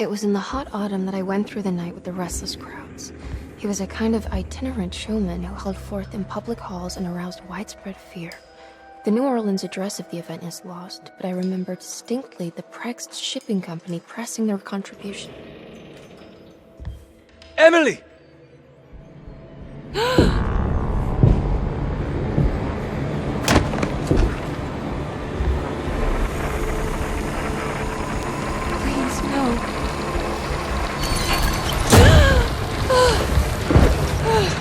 It was in the hot autumn that I went through the night with the restless crowds. He was a kind of itinerant showman who held forth in public halls and aroused widespread fear. The New Orleans address of the event is lost, but I remember distinctly the Prext Shipping Company pressing their contribution. Emily! Please, no.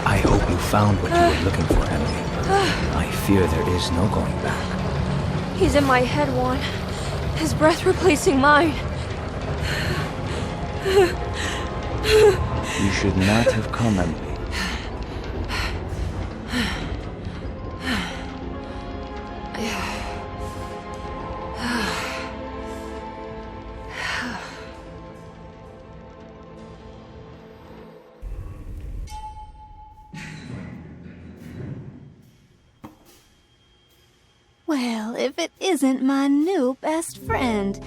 I hope you found what you were looking for, Emily. I fear there is no going back. He's in my head, Juan. His breath replacing mine. You should not have come, Emily. Well, if it isn't my new best friend.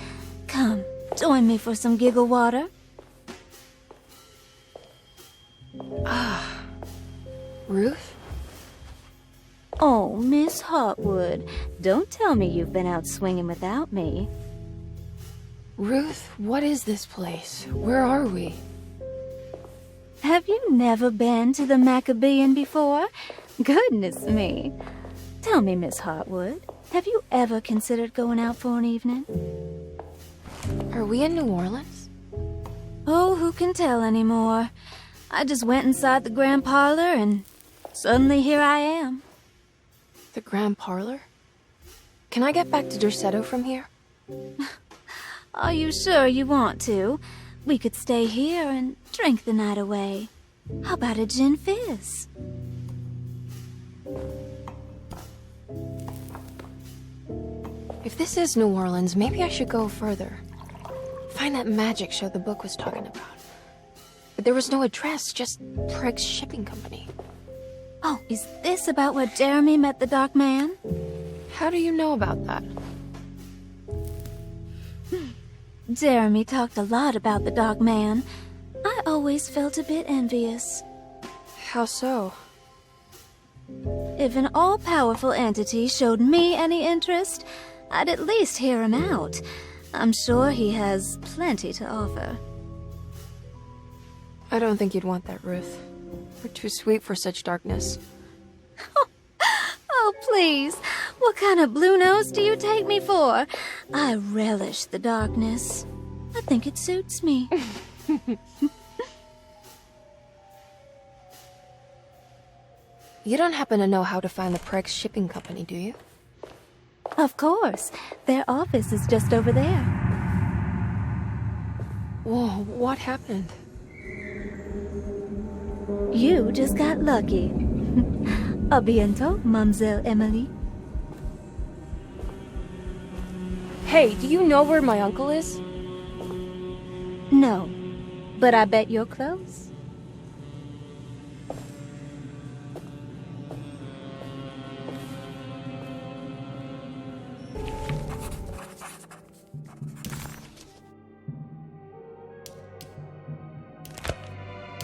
Come, join me for some giggle water. Ruth? Oh, Miss Hotwood, don't tell me you've been out swinging without me. Ruth, what is this place? Where are we? Have you never been to the Maccabean before? Goodness me. Tell me, Miss Hotwood, have you ever considered going out for an evening? Are we in New Orleans? Oh, who can tell anymore? I just went inside the grand parlor and suddenly here I am. The Grand Parlor? Can I get back to Derceto from here? Are you sure you want to? We could stay here and drink the night away. How about a gin fizz? If this is New Orleans, maybe I should go further. Find that magic show the book was talking about. But there was no address, just Prext Shipping Company. Oh, is this about where Jeremy met the Dark Man? How do you know about that? Jeremy talked a lot about the Dark Man. I always felt a bit envious. How so? If an all-powerful entity showed me any interest, I'd at least hear him out. I'm sure he has plenty to offer. I don't think you'd want that, Ruth. We're too sweet for such darkness. Oh, please. What kind of blue nose do you take me for? I relish the darkness. I think it suits me. You don't happen to know how to find the Prext Shipping Company, do you? Of course. Their office is just over there. Whoa, what happened? You just got lucky. A bientôt, Mademoiselle Emily. Hey, do you know where my uncle is? No, but I bet you're close.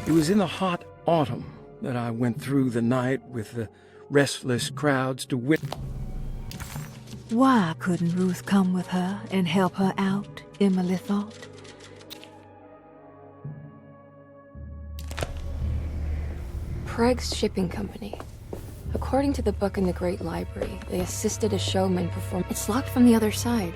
It was in the hot autumn that I went through the night with the restless crowds to Why couldn't Ruth come with her and help her out, Emily thought. Prext Shipping Company. According to the book in the Great Library, they assisted a showman perform. It's locked from the other side.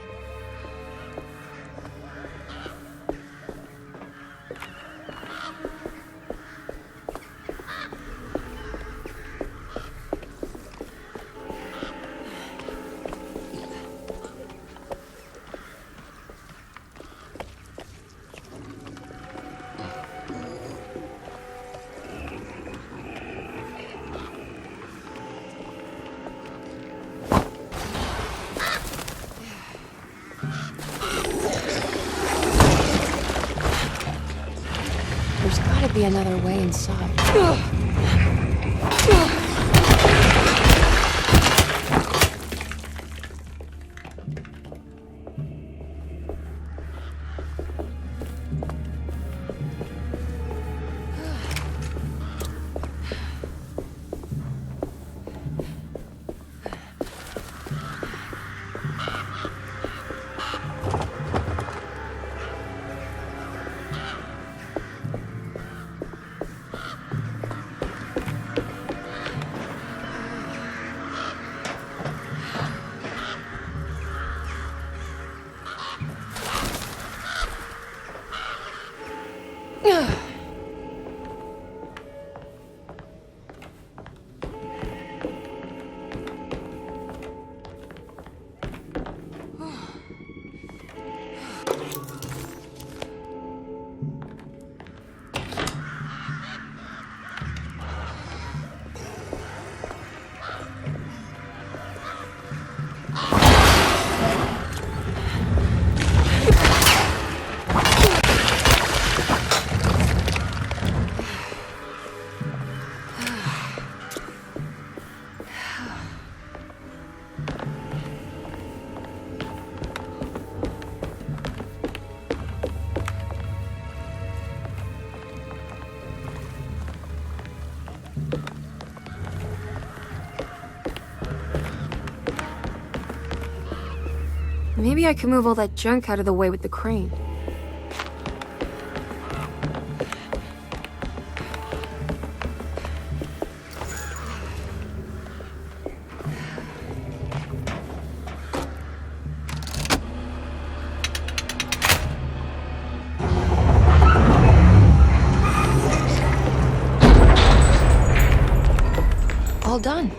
There's gotta be another way inside. Maybe I can move all that junk out of the way with the crane. All done.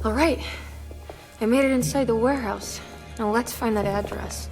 All right. I made it inside the warehouse. Now let's find that address.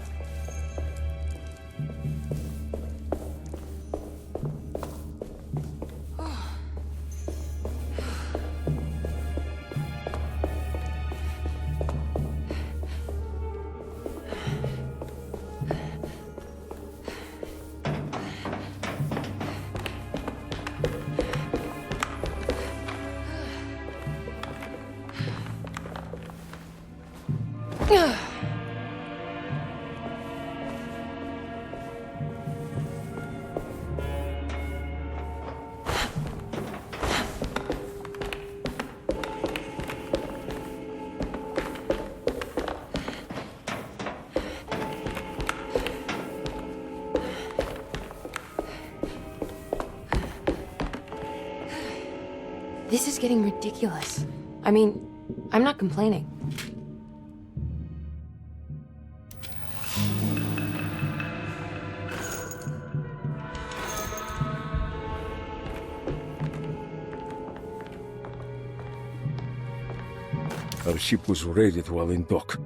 This is getting ridiculous. I mean, I'm not complaining. Our ship was raided while in dock.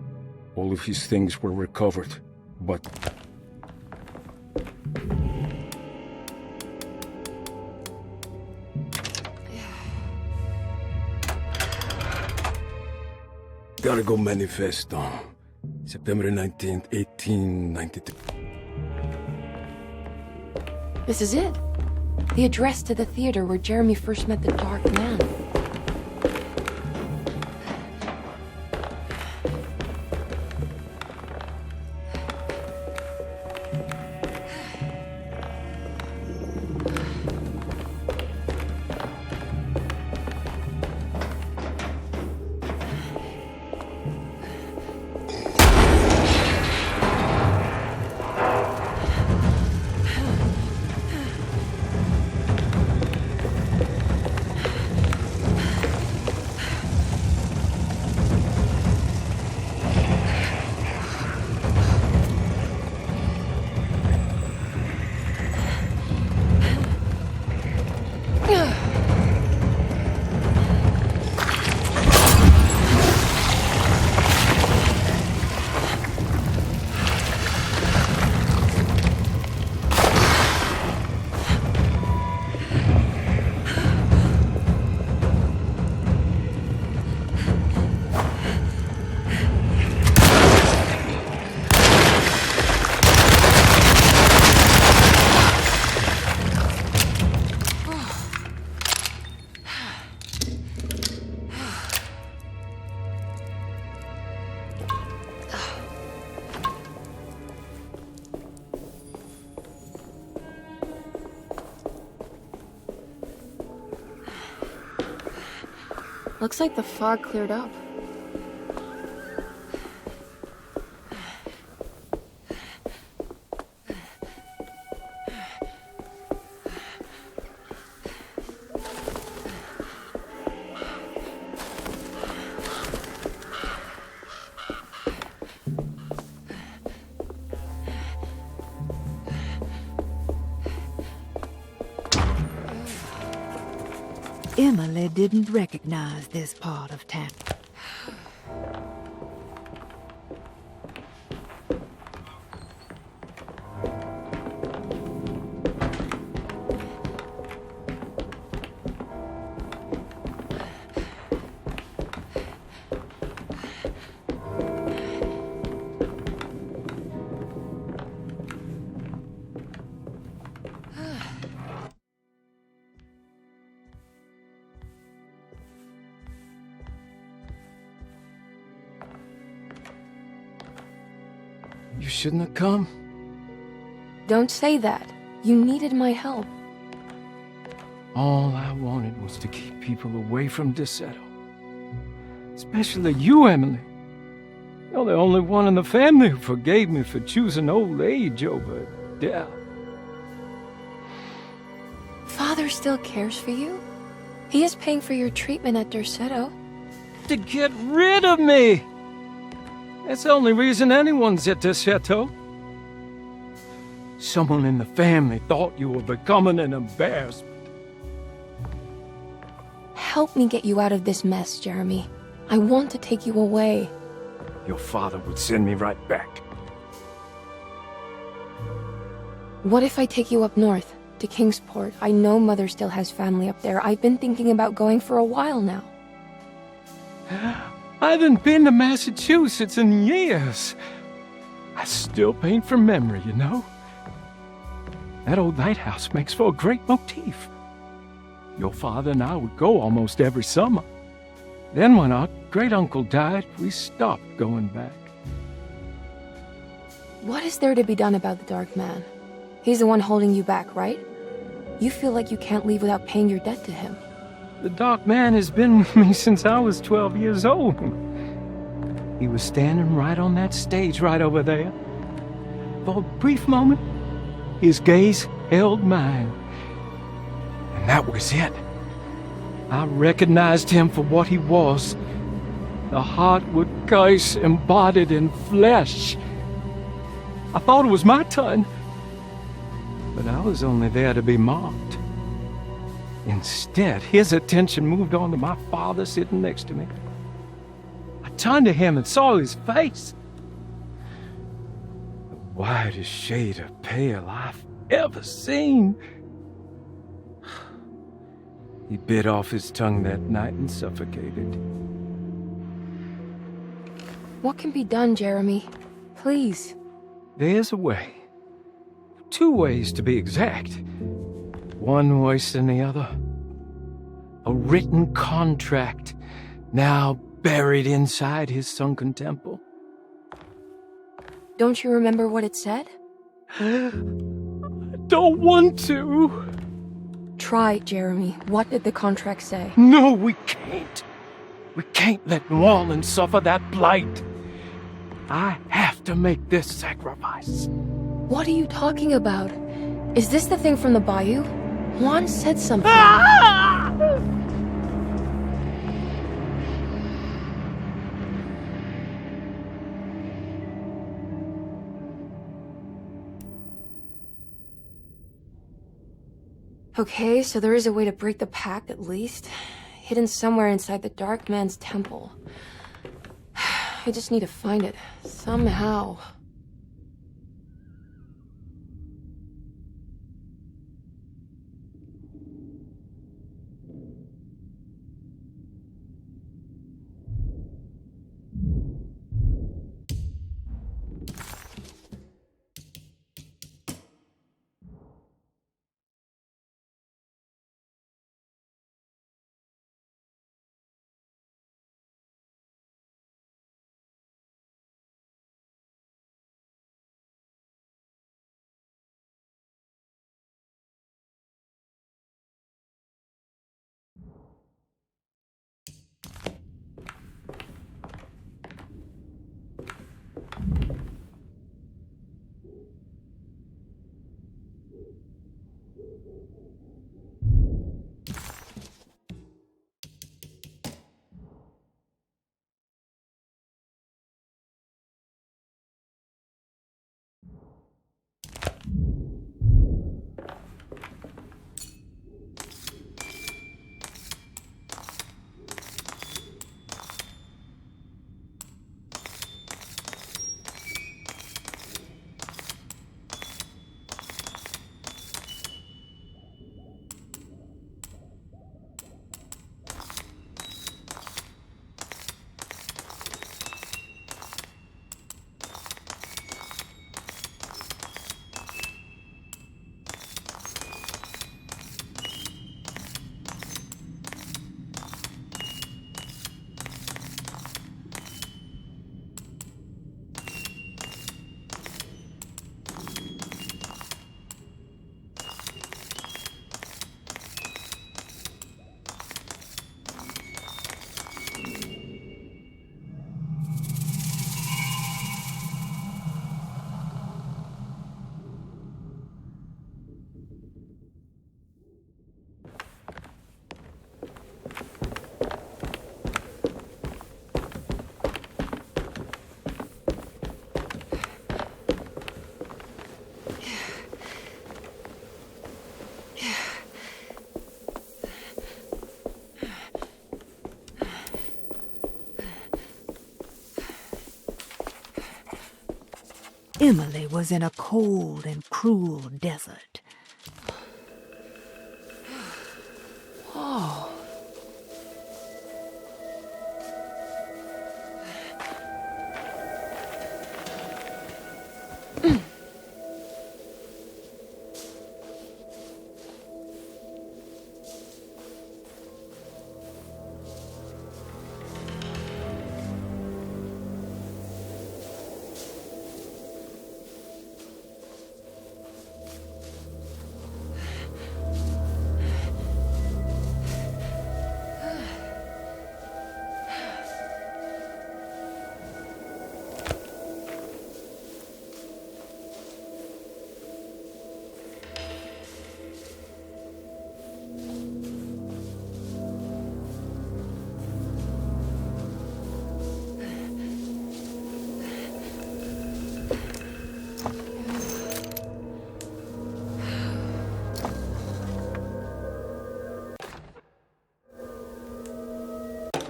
All of his things were recovered, but... Gotta go manifest, Dom. September 19th, 1892. This is it. The address to the theater where Jeremy first met the Dark Man. Looks like the fog cleared up. Emily didn't recognize this part of town. You shouldn't have come. Don't say that. You needed my help. All I wanted was to keep people away from Desetto. Especially you, Emily. You're the only one in the family who forgave me for choosing old age over death. Father still cares for you. He is paying for your treatment at Desetto. To get rid of me! That's the only reason anyone's at Desetto. Someone in the family thought you were becoming an embarrassment. Help me get you out of this mess, Jeremy. I want to take you away. Your father would send me right back. What if I take you up north, to Kingsport? I know Mother still has family up there. I've been thinking about going for a while now. I haven't been to Massachusetts in years. I still paint from memory, you know. That old lighthouse makes for a great motif. Your father and I would go almost every summer. Then when our great-uncle died, we stopped going back. What is there to be done about the Dark Man? He's the one holding you back, right? You feel like you can't leave without paying your debt to him. The Dark Man has been with me since I was 12 years old. He was standing right on that stage right over there. For a brief moment, his gaze held mine. And that was it. I recognized him for what he was. The Heartwood curse embodied in flesh. I thought it was my turn. But I was only there to be mocked. Instead, his attention moved on to my father sitting next to me. I turned to him and saw his face. The whitest shade of pale I've ever seen. He bit off his tongue that night and suffocated. What can be done, Jeremy? Please. There's a way. 2 ways to be exact. One worse than the other. A written contract, now buried inside his sunken temple. Don't you remember what it said? Don't want to. Try, Jeremy. What did the contract say? No, we can't. We can't let New Orleans suffer that blight. I have to make this sacrifice. What are you talking about? Is this the thing from the bayou? Juan said something. Okay, so there is a way to break the pact, at least. Hidden somewhere inside the Dark Man's temple. I just need to find it, somehow. Emily was in a cold and cruel desert. Oh.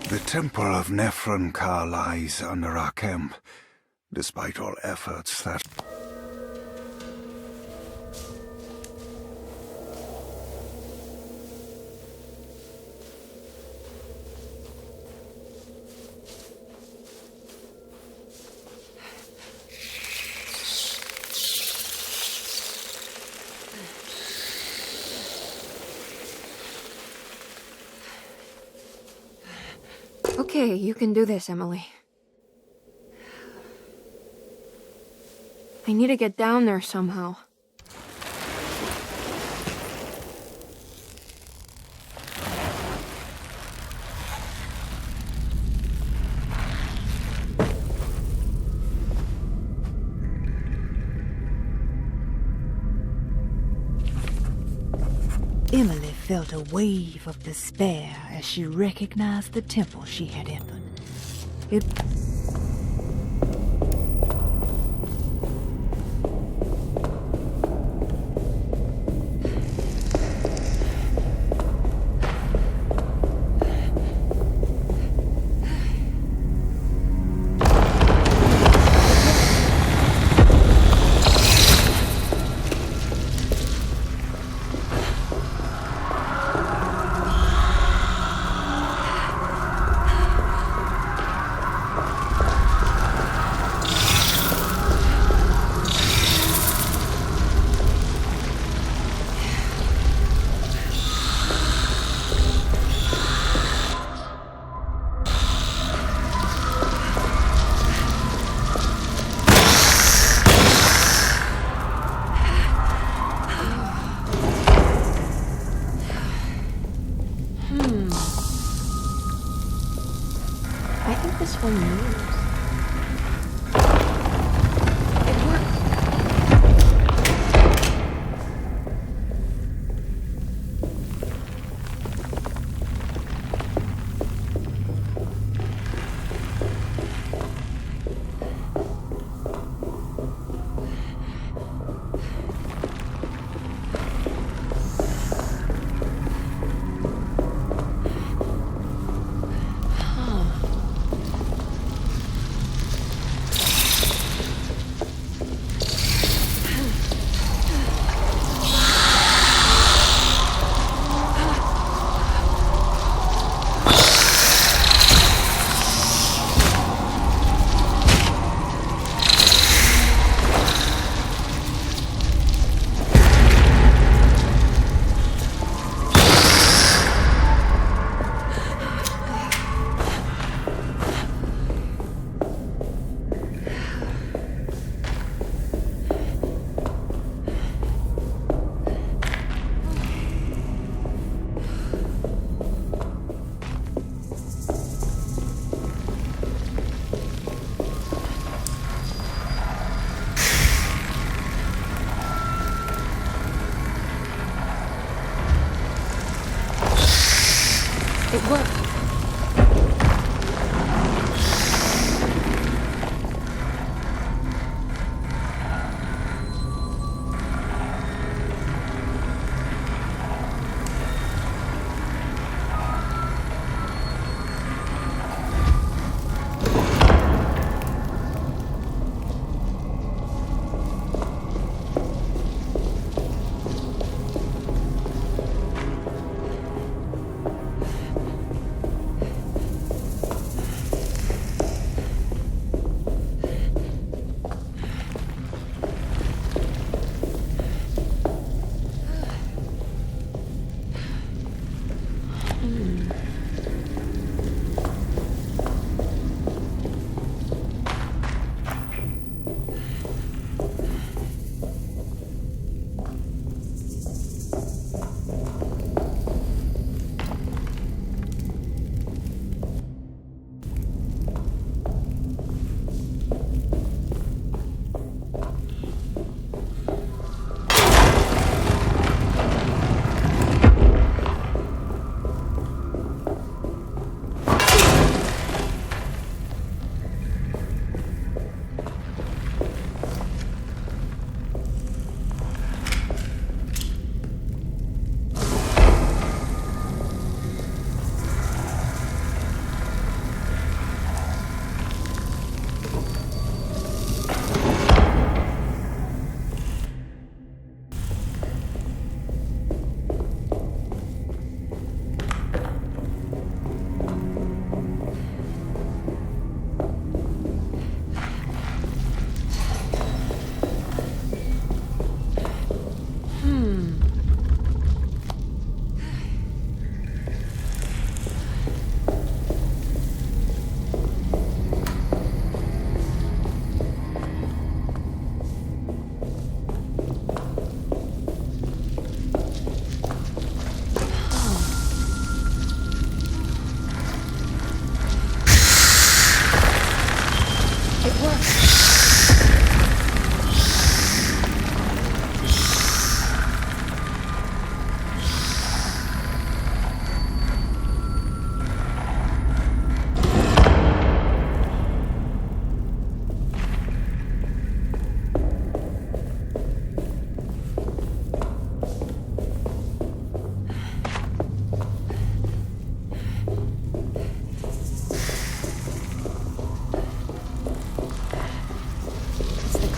The temple of Nephron-Ka lies under our camp, despite all efforts that... Okay, you can do this, Emily. I need to get down there somehow. Emily felt a wave of despair as she recognized the temple she had entered. It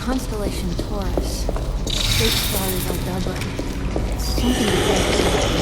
constellation Taurus. Space stars are Dublin. Something to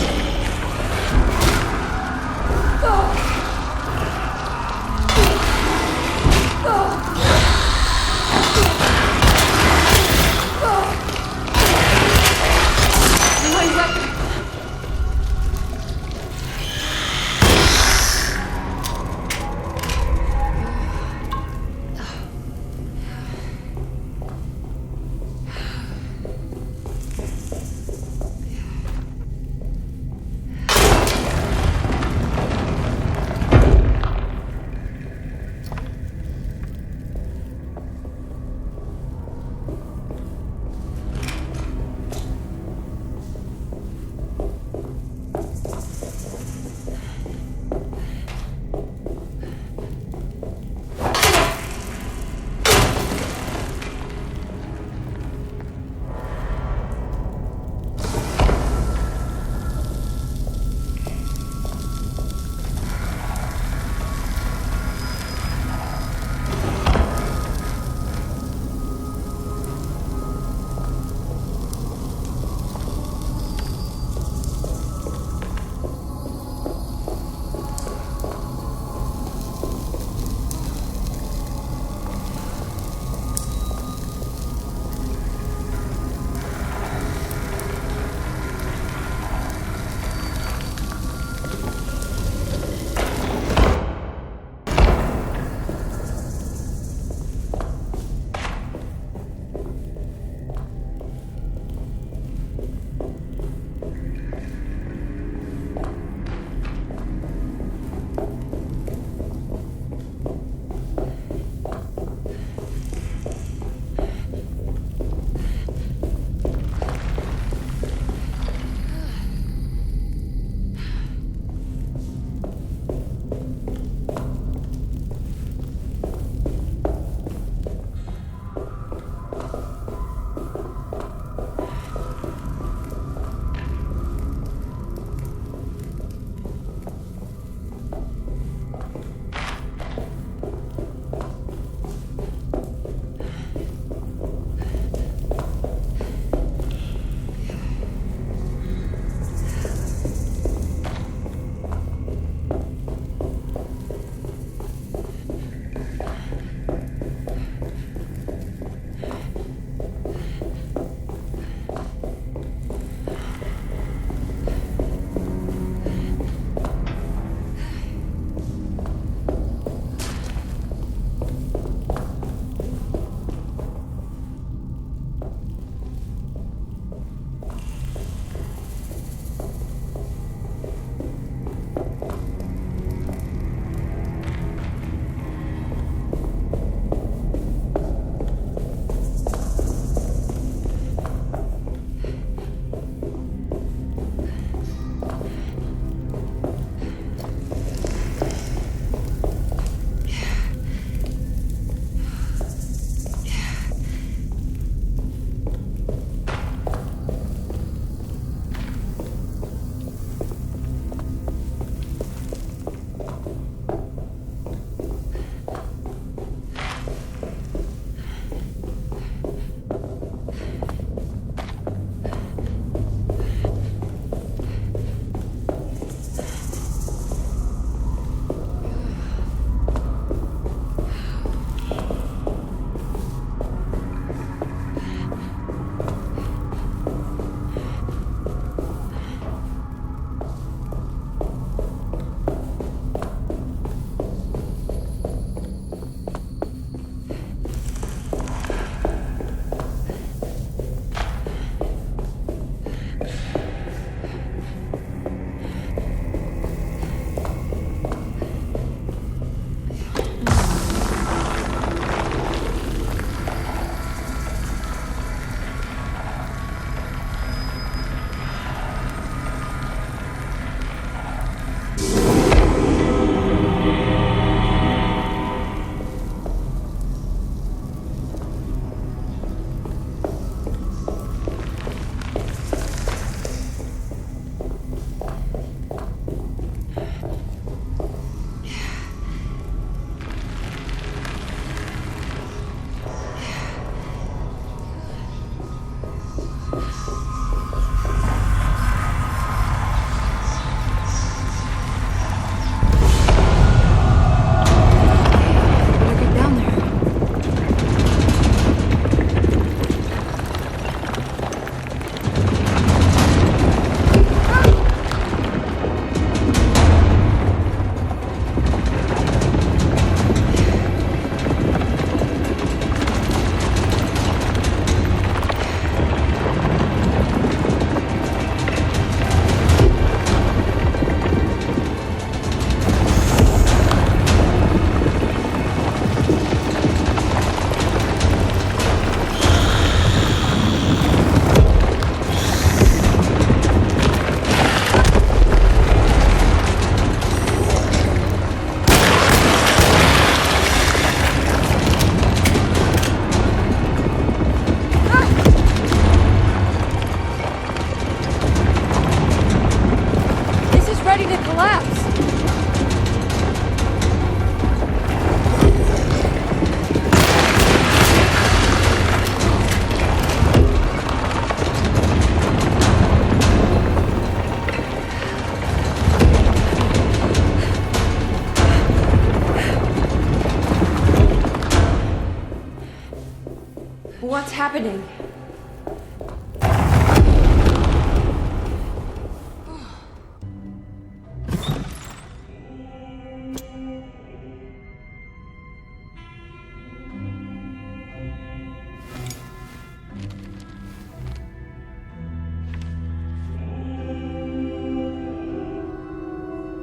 What's happening?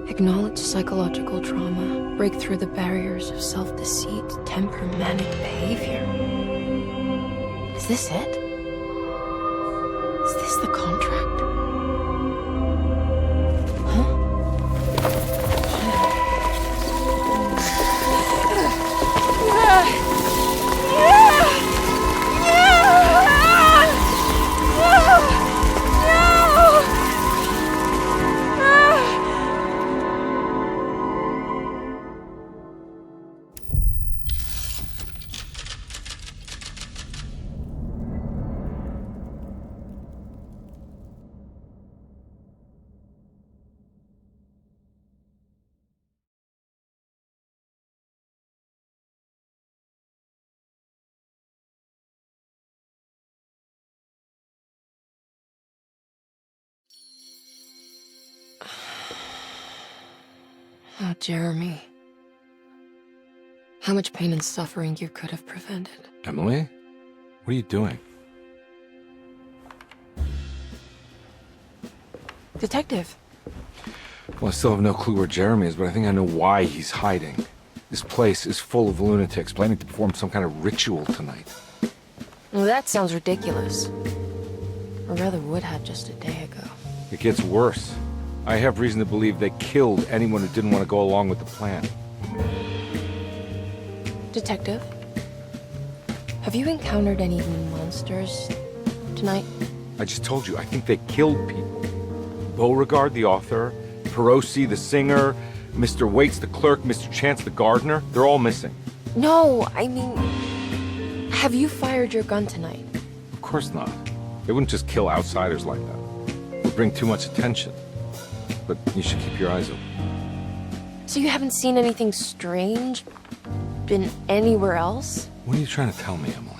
Acknowledge psychological trauma, break through the barriers of self-deceit, temper manic behavior. Is this it? Is this the contract? Oh, Jeremy. How much pain and suffering you could have prevented. Emily? What are you doing? Detective. Well, I still have no clue where Jeremy is, but I think I know why he's hiding. This place is full of lunatics planning to perform some kind of ritual tonight. Well, that sounds ridiculous. Or rather would have just a day ago. It gets worse. I have reason to believe they killed anyone who didn't want to go along with the plan. Detective, have you encountered any monsters tonight? I just told you, I think they killed people. Beauregard, the author, Perosi, the singer, Mr. Waits, the clerk, Mr. Chance, the gardener, they're all missing. No, I mean, have you fired your gun tonight? Of course not. They wouldn't just kill outsiders like that. It would bring too much attention. But you should keep your eyes open. So you haven't seen anything strange? Been anywhere else? What are you trying to tell me, Emily?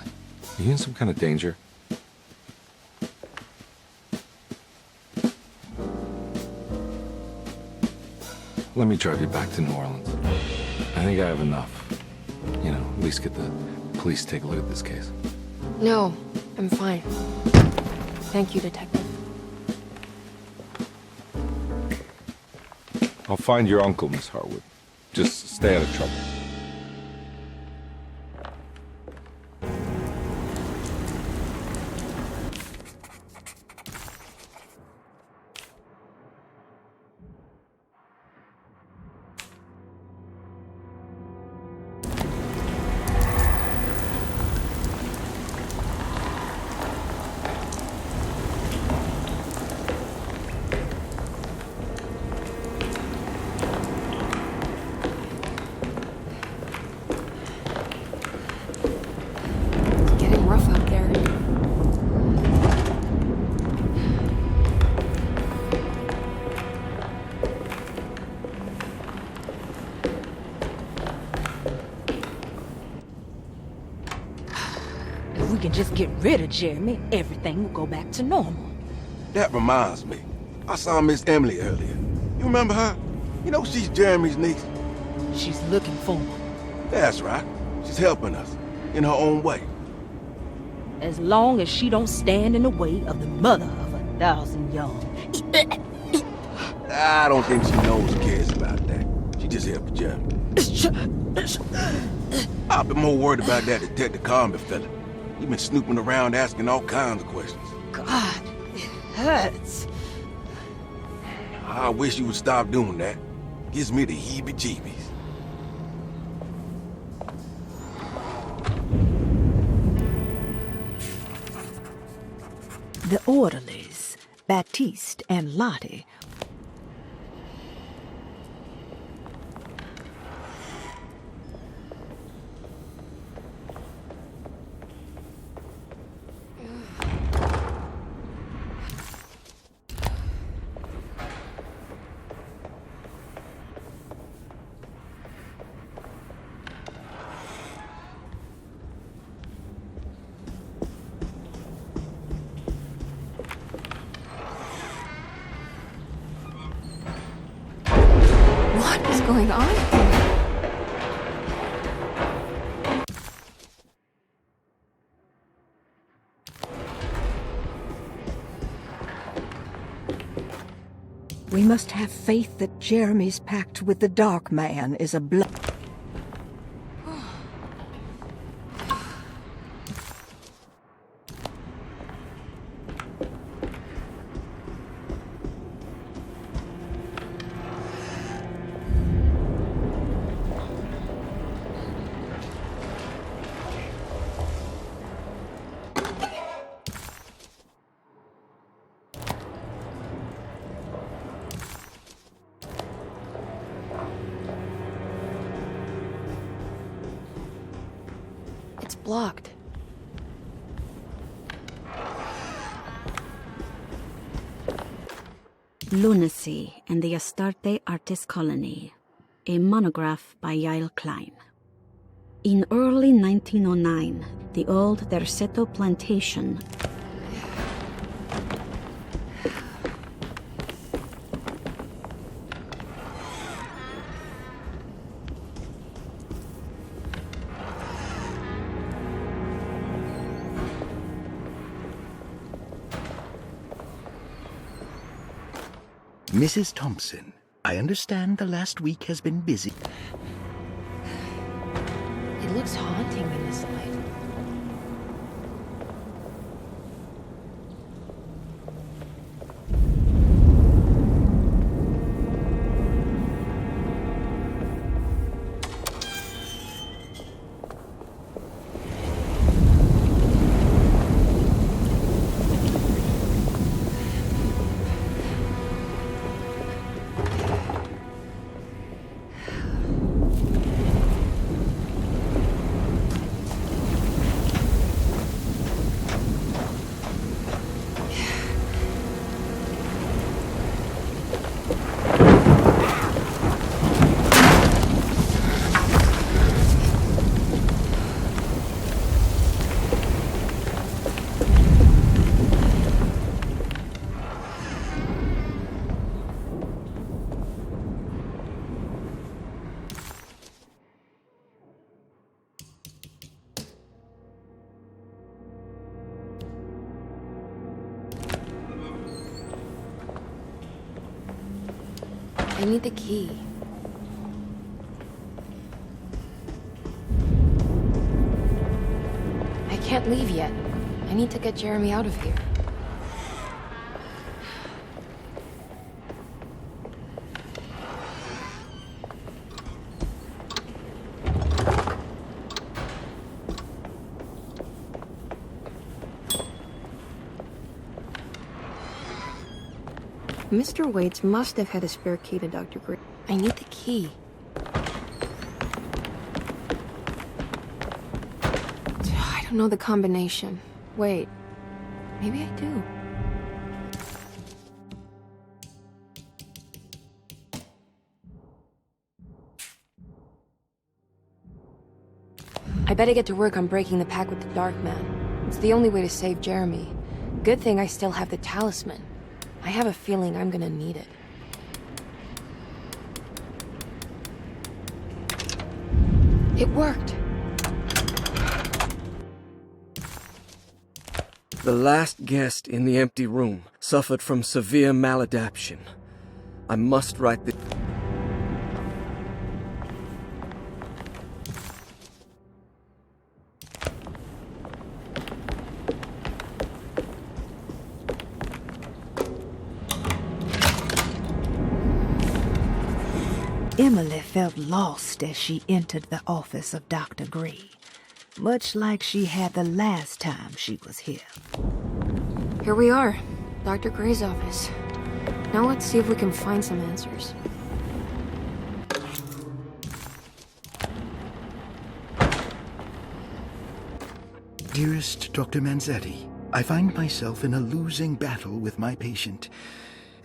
Are you in some kind of danger? Let me drive you back to New Orleans. I think I have enough. You know, at least get the police to take a look at this case. No, I'm fine. Thank you, Detective. I'll find your uncle, Miss Harwood. Just stay out of trouble. If we can just get rid of Jeremy, everything will go back to normal. That reminds me. I saw Miss Emily earlier. You remember her? You know she's Jeremy's niece. She's looking for him. That's right. She's helping us, in her own way. As long as she don't stand in the way of the mother of 1,000 young. I don't think she knows or cares about that. She just here for Jeremy. I've been more worried about that Detective Carmen fella. He's been snooping around asking all kinds of questions. God, it hurts. I wish you would stop doing that. Gives me the heebie-jeebies. The orderlies, Baptiste and Lottie, going on here? We must have faith that Jeremy's pact with the Dark Man is a bluff. It's blocked. Lunacy and the Astarte Artist Colony, a monograph by Yael Klein. In early 1909, the old Derceto plantation Mrs. Thompson, I understand the last week has been busy. It looks haunting in this light. I need the key. I can't leave yet. I need to get Jeremy out of here. Mr. Waits must have had a spare key to Dr. Gray. I need the key. I don't know the combination. Wait, maybe I do. I better get to work on breaking the pact with the Dark Man. It's the only way to save Jeremy. Good thing I still have the talisman. I have a feeling I'm gonna need it. It worked! The last guest in the empty room suffered from severe maladaptation. I must write the... Emily felt lost as she entered the office of Dr. Gray, much like she had the last time she was here. Here we are, Dr. Gray's office. Now let's see if we can find some answers. Dearest Dr. Manzetti, I find myself in a losing battle with my patient.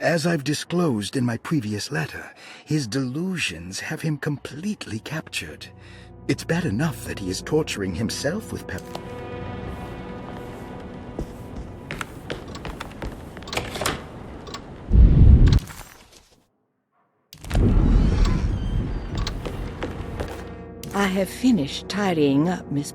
As I've disclosed in my previous letter, his delusions have him completely captured. It's bad enough that he is torturing himself with pep. I have finished tidying up, Miss...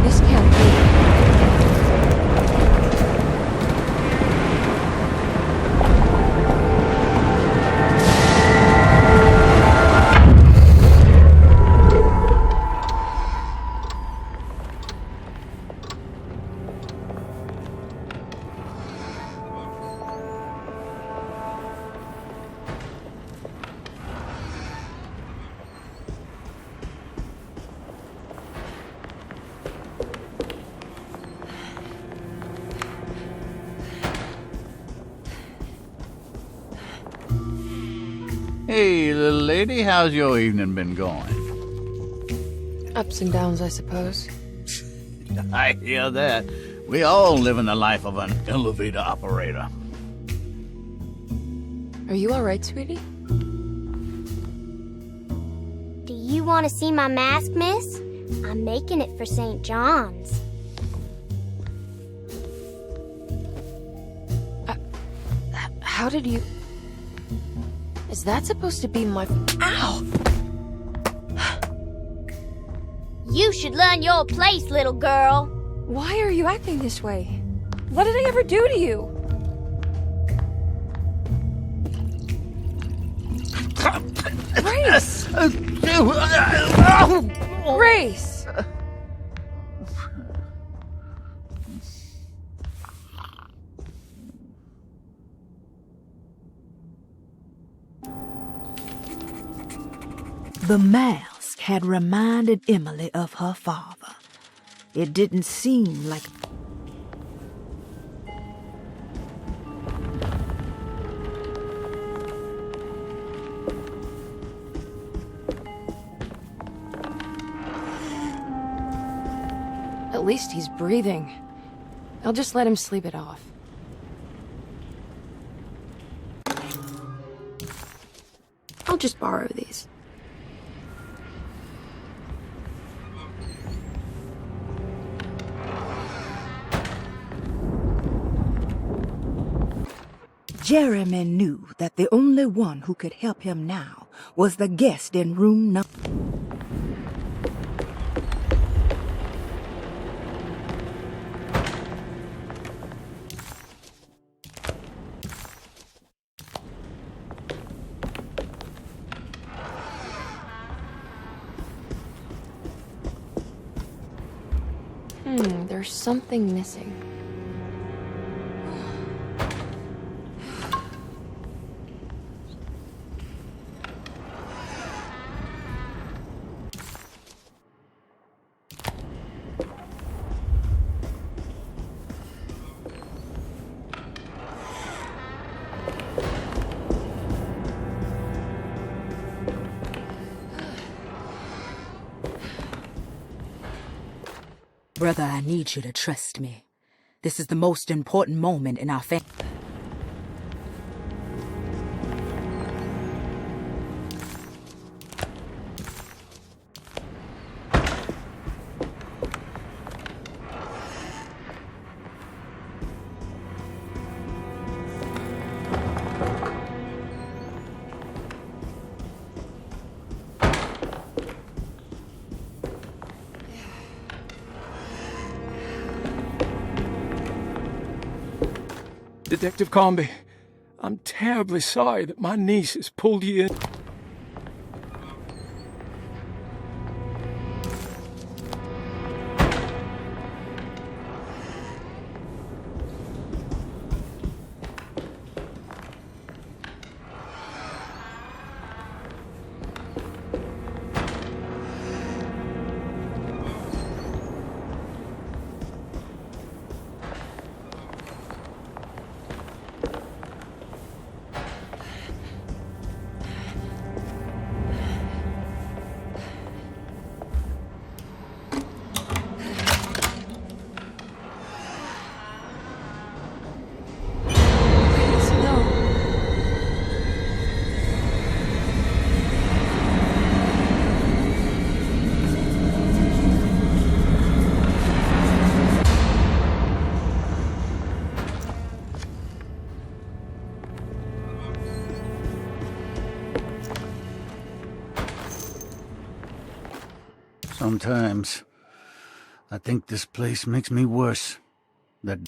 This can't be. Hey, little lady, how's your evening been going? Ups and downs, I suppose. I hear that. We all live in the life of an elevator operator. Are you alright, sweetie? Do you want to see my mask, miss? I'm making it for St. John's. How did you... Is that supposed to be my... Ow! You should learn your place, little girl. Why are you acting this way? What did I ever do to you? Grace! Grace! The mask had reminded Emily of her father. It didn't seem like... At least he's breathing. I'll just let him sleep it off. I'll just borrow these. Jeremy knew that the only one who could help him now was the guest in room number... There's something missing. Brother, I need you to trust me. This is the most important moment in our family. Detective Comby, I'm terribly sorry that my niece has pulled you in. sometimes. I think this place makes me worse. That...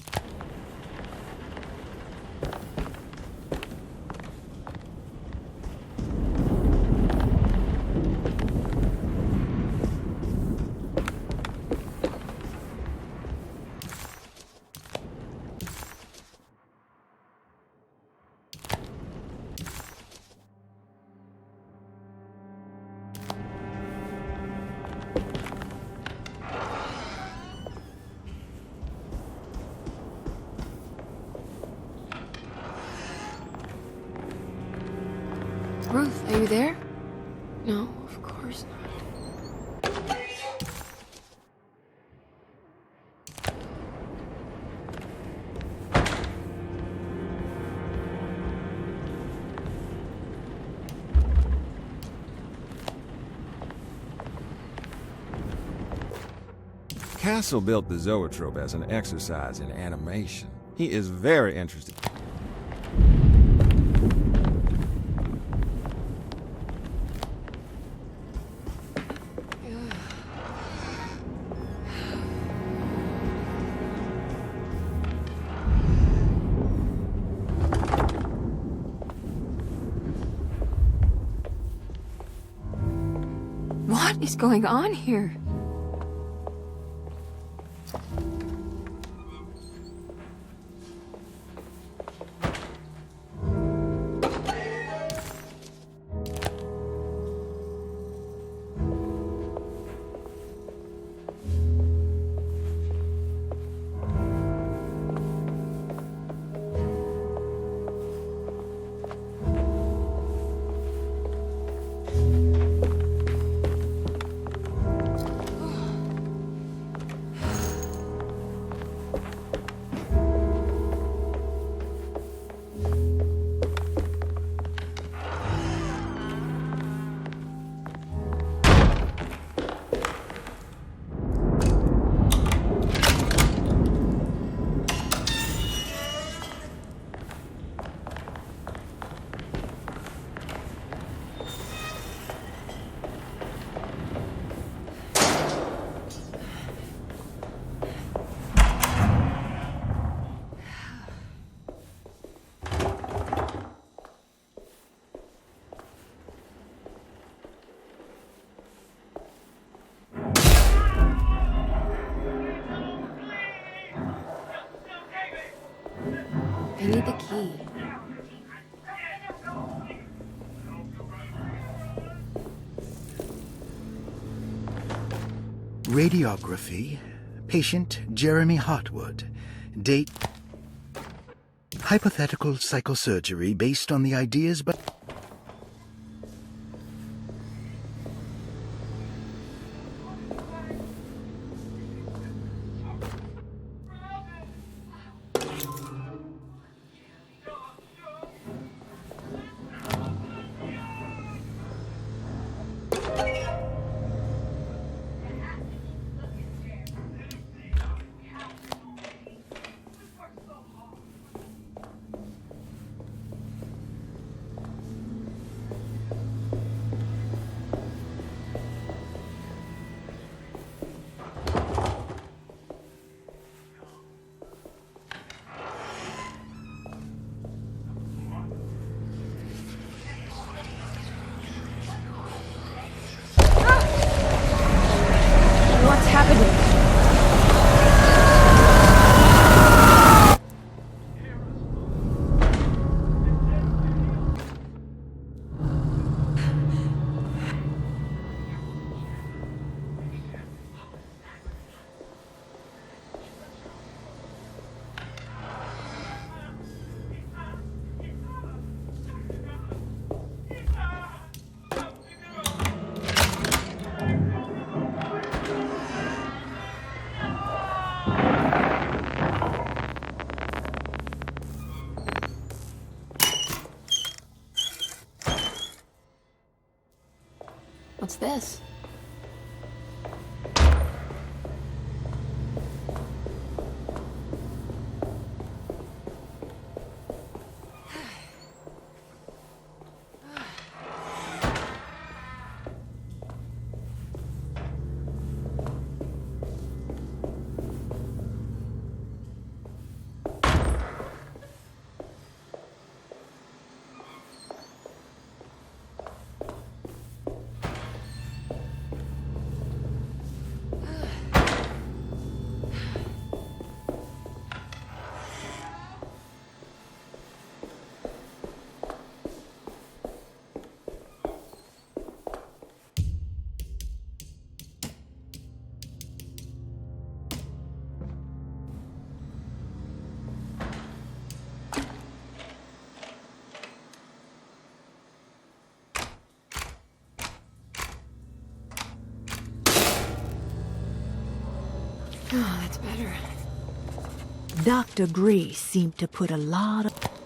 Ruth, are you there? No, of course not. Castle built the zoetrope as an exercise in animation. He is very interested. What is going on here? I need the key. Radiography. Patient Jeremy Hartwood. Date. Hypothetical psychosurgery based on the ideas but... What's happening? What's this? Oh, that's better. Dr. Gray seemed to put a lot of...